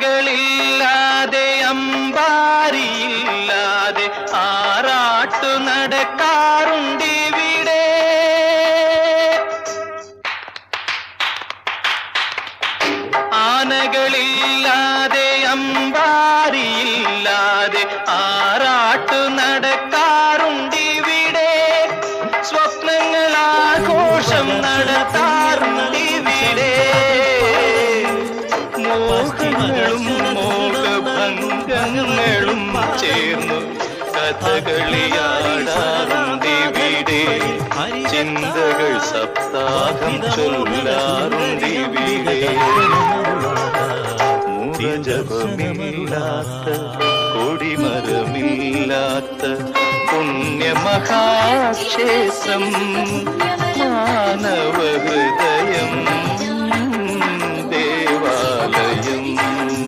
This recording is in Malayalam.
ആനകളില്ലാതെ അമ്പാരിയില്ലാതെ ആറാട്ടു നടക്കാറുണ്ടിവിടെ. ആനകളില്ലാതെ അമ്പാരിയില്ലാതെ ആറാട്ടു നടക്കാറുണ്ടിവിടെ. സ്വപ്നങ്ങളാഘോഷം നടത്താറുണ്ടിവിടെ. മോഹങ്ങളും മോഹഭംഗങ്ങളും ചേർന്നു കഥകളിയാടാറുണ്ടിവിടെ. ചിന്തകൾ സപ്താഹം ചൊല്ലാറുണ്ടിവിടെ. മൂലജപമില്ലാത്ത കൊടിമരമില്ലാത്ത പുണ്യമഹാക്ഷേത്രം മാനവഹൃദയം.